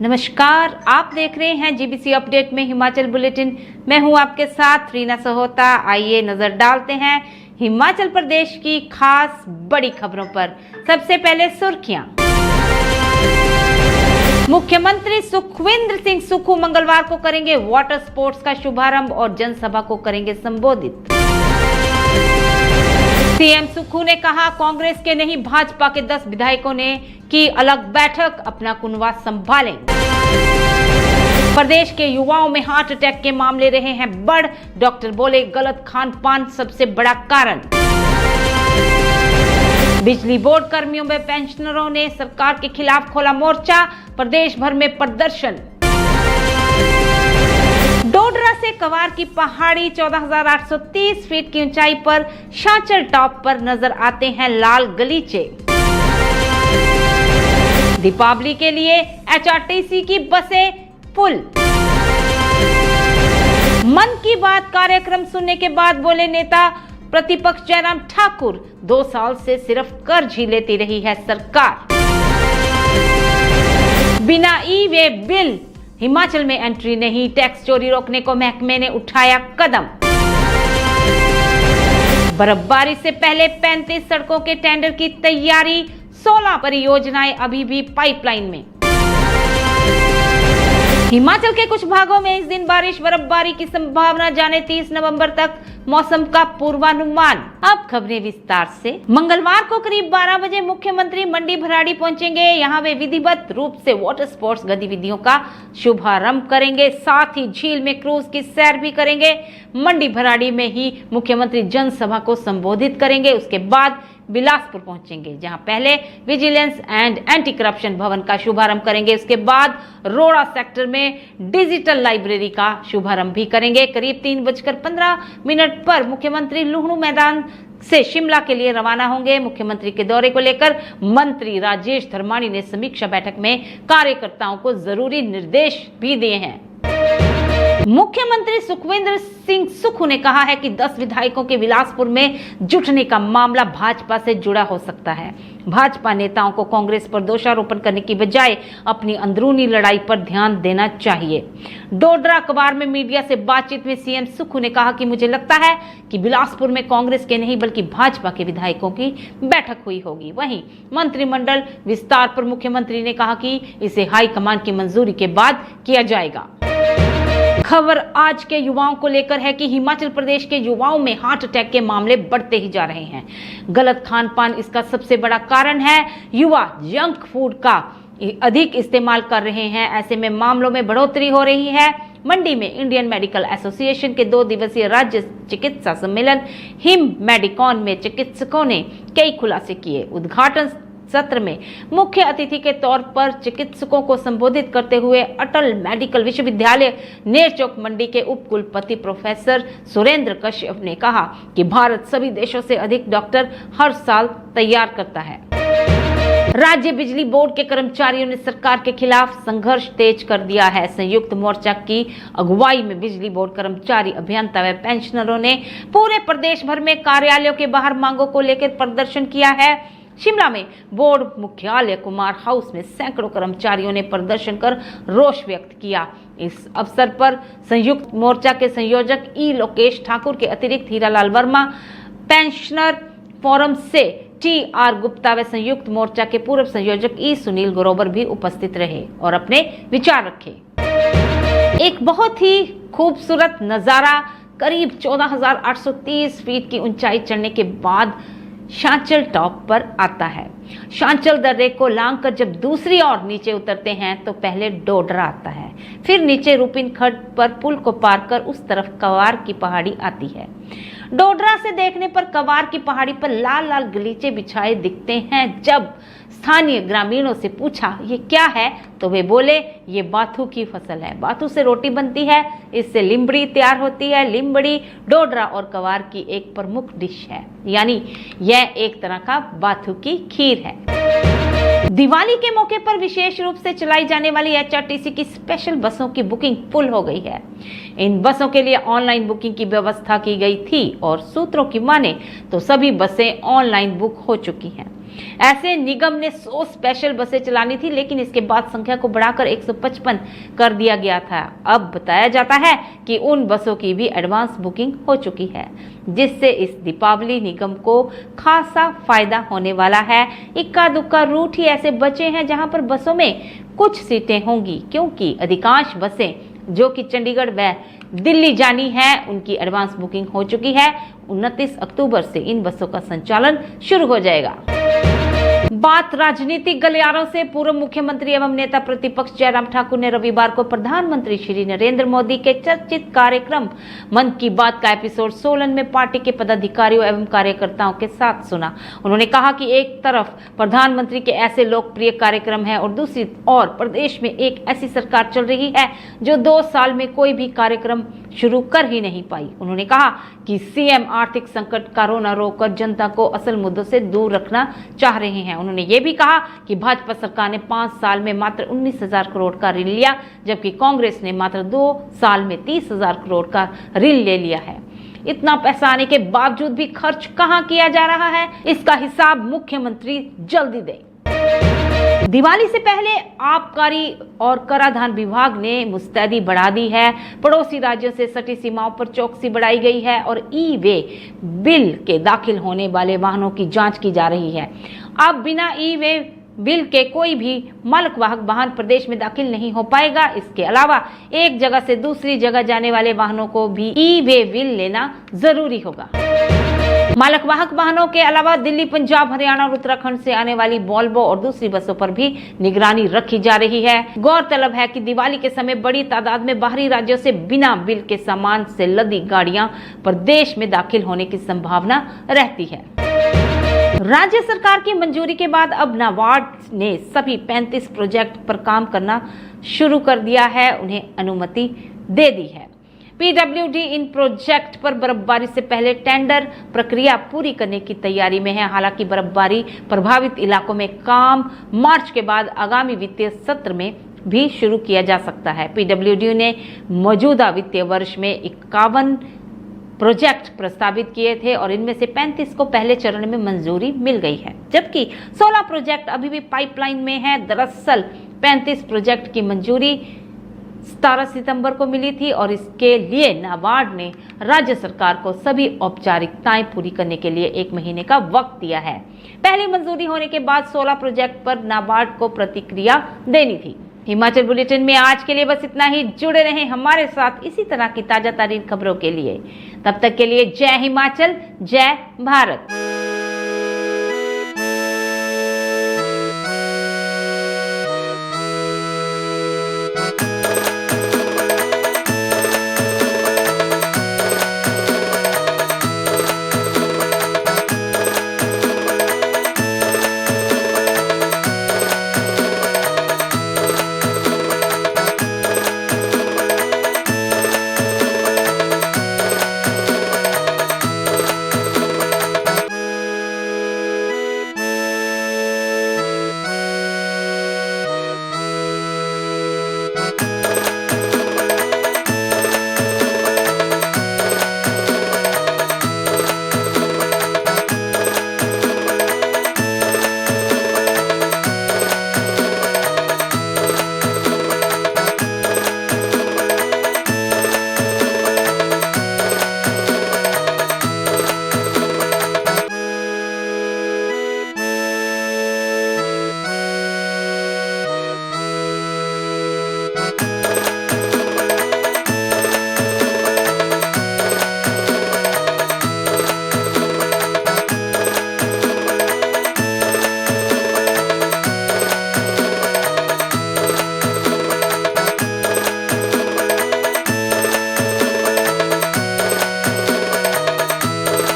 नमस्कार, आप देख रहे हैं जीबीसी अपडेट में हिमाचल बुलेटिन। मैं हूं आपके साथ रीना सहोता। आइए नजर डालते हैं हिमाचल प्रदेश की खास बड़ी खबरों पर। सबसे पहले सुर्खियां। मुख्यमंत्री सुखविंदर सिंह सुक्खू मंगलवार को करेंगे वाटर स्पोर्ट्स का शुभारंभ और जनसभा को करेंगे संबोधित। सीएम सुक्खू ने कहा, कांग्रेस के नहीं भाजपा के 10 विधायकों ने की अलग बैठक, अपना कुनवा संभालें। प्रदेश के युवाओं में हार्ट अटैक के मामले रहे हैं बढ़, डॉक्टर बोले गलत खान पान सबसे बड़ा कारण। बिजली बोर्ड कर्मियों व पेंशनरों ने सरकार के खिलाफ खोला मोर्चा, प्रदेश भर में प्रदर्शन। डोडरा से कवार की पहाड़ी 14,830 फीट की ऊंचाई पर शांचल टॉप पर नजर आते हैं लाल गलीचे। दीपावली के लिए एचआरटीसी की बसें फुल। मन की बात कार्यक्रम सुनने के बाद बोले नेता प्रतिपक्ष जयराम ठाकुर, 2 साल से सिर्फ कर्ज ही लेती रही है सरकार। बिना ई वे बिल हिमाचल में एंट्री नहीं, टैक्स चोरी रोकने को महकमे ने उठाया कदम। बर्फबारी से पहले 35 सड़कों के टेंडर की तैयारी, 16 परियोजनाएं अभी भी पाइपलाइन में। हिमाचल के कुछ भागों में इस दिन बारिश बर्फबारी की संभावना, जाने 30 नवंबर तक मौसम का पूर्वानुमान। अब खबरें विस्तार से। मंगलवार को करीब 12 बजे मुख्यमंत्री मंडी भराड़ी पहुंचेंगे। यहां वे विधिवत रूप से वाटर स्पोर्ट्स गतिविधियों का शुभारंभ करेंगे, साथ ही झील में क्रूज की सैर भी करेंगे। मंडी भराड़ी में ही मुख्यमंत्री जनसभा को संबोधित करेंगे। उसके बाद बिलासपुर पहुंचेंगे, जहां पहले विजिलेंस एंड एंटी करप्शन भवन का शुभारंभ करेंगे। उसके बाद रोड़ा सेक्टर में डिजिटल लाइब्रेरी का शुभारंभ भी करेंगे। करीब 3:15 पर मुख्यमंत्री लुहणू मैदान से शिमला के लिए रवाना होंगे। मुख्यमंत्री के दौरे को लेकर मंत्री राजेश धर्माणी ने समीक्षा बैठक में कार्यकर्ताओं को जरूरी निर्देश भी दिए हैं। मुख्यमंत्री सुखविंदर सिंह सुक्खू ने कहा है कि 10 विधायकों के बिलासपुर में जुटने का मामला भाजपा से जुड़ा हो सकता है। भाजपा नेताओं को कांग्रेस पर दोषारोपण करने की बजाय अपनी अंदरूनी लड़ाई पर ध्यान देना चाहिए। डोडरा कवार में मीडिया से बातचीत में सीएम सुक्खू ने कहा कि मुझे लगता है कि बिलासपुर में कांग्रेस के नहीं बल्कि भाजपा के विधायकों की बैठक हुई होगी। वहीं मंत्रिमंडल विस्तार पर मुख्यमंत्री ने कहा कि इसे हाईकमान की मंजूरी के बाद किया जाएगा। खबर आज के युवाओं को लेकर है कि हिमाचल प्रदेश के युवाओं में हार्ट अटैक के मामले बढ़ते ही जा रहे हैं। गलत खान पान इसका सबसे बड़ा कारण है। युवा जंक फूड का अधिक इस्तेमाल कर रहे हैं, ऐसे में मामलों में बढ़ोतरी हो रही है। मंडी में इंडियन मेडिकल एसोसिएशन के 2 दिवसीय राज्य चिकित्सा सम्मेलन हिम मेडिकॉन में चिकित्सकों ने कई खुलासे किए। उद्घाटन सत्र में मुख्य अतिथि के तौर पर चिकित्सकों को संबोधित करते हुए अटल मेडिकल विश्वविद्यालय नेरचौक मंडी के उप कुलपति प्रोफेसर सुरेंद्र कश्यप ने कहा कि भारत सभी देशों से अधिक डॉक्टर हर साल तैयार करता है। राज्य बिजली बोर्ड के कर्मचारियों ने सरकार के खिलाफ संघर्ष तेज कर दिया है। संयुक्त मोर्चा की अगुवाई में बिजली बोर्ड कर्मचारी, अभियंता व पेंशनरों ने पूरे प्रदेश भर में कार्यालयों के बाहर मांगों को लेकर प्रदर्शन किया है। शिमला में बोर्ड मुख्यालय कुमार हाउस में सैकड़ों कर्मचारियों ने प्रदर्शन कर रोष व्यक्त किया। इस अवसर पर संयुक्त मोर्चा के संयोजक ई लोकेश ठाकुर के अतिरिक्त हीरालाल वर्मा, पेंशनर फोरम से टी.आर. गुप्ता व संयुक्त मोर्चा के पूर्व संयोजक ई सुनील ग्रोवर भी उपस्थित रहे और अपने विचार रखे। एक बहुत ही खूबसूरत नजारा, करीब 14,830 फीट की ऊंचाई चढ़ने के बाद शांचल टॉप पर आता है। शांचल दर्रे को लांघकर जब दूसरी ओर नीचे उतरते हैं तो पहले डोडरा आता है, फिर नीचे रूपिन खड्ड पर पुल को पार कर उस तरफ कवार की पहाड़ी आती है। डोडरा से देखने पर कवार की पहाड़ी पर लाल लाल गलीचे बिछाए दिखते हैं। जब स्थानीय ग्रामीणों से पूछा ये क्या है तो वे बोले ये बाथू की फसल है। बाथू से रोटी बनती है, इससे लिम्बड़ी तैयार होती है। लिम्बड़ी डोडरा और कवार की एक प्रमुख डिश है, यानी यह एक तरह का बाथू की खीर है। दिवाली के मौके पर विशेष रूप से चलाई जाने वाली एचआरटीसी की स्पेशल बसों की बुकिंग फुल हो गई है। इन बसों के लिए ऑनलाइन बुकिंग की व्यवस्था की गई थी और सूत्रों की माने तो सभी बसें ऑनलाइन बुक हो चुकी हैं। ऐसे निगम ने 100 स्पेशल बसें चलानी थी, लेकिन इसके बाद संख्या को बढ़ाकर 155 कर दिया गया था। अब बताया जाता है कि उन बसों की भी एडवांस बुकिंग हो चुकी है, जिससे इस दीपावली निगम को खासा फायदा होने वाला है। इक्का दुक्का रूट ही ऐसे बचे हैं जहां पर बसों में कुछ सीटें होंगी, क्योंकि अधिकांश बसें जो कि चंडीगढ़ व दिल्ली जानी है उनकी एडवांस बुकिंग हो चुकी है। 29 अक्टूबर से इन बसों का संचालन शुरू हो जाएगा। बात राजनीतिक गलियारों से। पूर्व मुख्यमंत्री एवं नेता प्रतिपक्ष जयराम ठाकुर ने रविवार को प्रधानमंत्री श्री नरेंद्र मोदी के चर्चित कार्यक्रम मन की बात का एपिसोड 16 में पार्टी के पदाधिकारियों एवं कार्यकर्ताओं के साथ सुना। उन्होंने कहा कि एक तरफ प्रधानमंत्री के ऐसे लोकप्रिय कार्यक्रम है और दूसरी ओर प्रदेश में एक ऐसी सरकार चल रही है जो 2 साल में कोई भी कार्यक्रम शुरू कर ही नहीं पाई। उन्होंने कहा कि सीएम आर्थिक संकट, कोरोना रोककर जनता को असल मुद्दों से दूर रखना चाह रहे हैं। उन्होंने ये भी कहा कि भाजपा सरकार ने 5 साल में मात्र 19,000 करोड़ का ऋण लिया, जबकि कांग्रेस ने मात्र 2 साल में 30,000 करोड़ का ऋण ले लिया है। इतना पैसा आने के बावजूद भी खर्च कहां किया जा रहा है, इसका हिसाब मुख्यमंत्री जल्दी दें। दिवाली से पहले आबकारी और कराधान विभाग ने मुस्तैदी बढ़ा दी है। पड़ोसी राज्यों से सटी सीमाओं पर चौकसी बढ़ाई गई है और ई-वे बिल के दाखिल होने वाले वाहनों की जांच की जा रही है। अब बिना ई-वे बिल के कोई भी मालक वाहक वाहन प्रदेश में दाखिल नहीं हो पाएगा। इसके अलावा एक जगह से दूसरी जगह जाने वाले वाहनों को भी ई-वे बिल लेना जरूरी होगा। मालक वाहक वाहनों के अलावा दिल्ली, पंजाब, हरियाणा और उत्तराखंड से आने वाली वोल्वो और दूसरी बसों पर भी निगरानी रखी जा रही है। गौरतलब है कि दिवाली के समय बड़ी तादाद में बाहरी राज्यों से बिना बिल के सामान से लदी गाड़ियां प्रदेश में दाखिल होने की संभावना रहती है। राज्य सरकार की मंजूरी के बाद अब नाबार्ड ने सभी 35 प्रोजेक्ट पर काम करना शुरू कर दिया है, उन्हें अनुमति दे दी है। पीडब्ल्यूडी इन प्रोजेक्ट पर बर्फबारी से पहले टेंडर प्रक्रिया पूरी करने की तैयारी में है। हालांकि बर्फबारी प्रभावित इलाकों में काम मार्च के बाद आगामी वित्तीय सत्र में भी शुरू किया जा सकता है। पीडब्ल्यूडी ने मौजूदा वित्तीय वर्ष में 51 प्रोजेक्ट प्रस्तावित किए थे और इनमें से 35 को पहले चरण में मंजूरी मिल गई है, जबकि 16 प्रोजेक्ट अभी भी पाइपलाइन में है। दरअसल 35 प्रोजेक्ट की मंजूरी 17 सितंबर को मिली थी और इसके लिए नाबार्ड ने राज्य सरकार को सभी औपचारिकताएं पूरी करने के लिए 1 महीने का वक्त दिया है। पहली मंजूरी होने के बाद 16 प्रोजेक्ट पर नाबार्ड को प्रतिक्रिया देनी थी। हिमाचल बुलेटिन में आज के लिए बस इतना ही। जुड़े रहें हमारे साथ इसी तरह की ताजा तरीन खबरों के लिए। तब तक के लिए जय हिमाचल, जय भारत।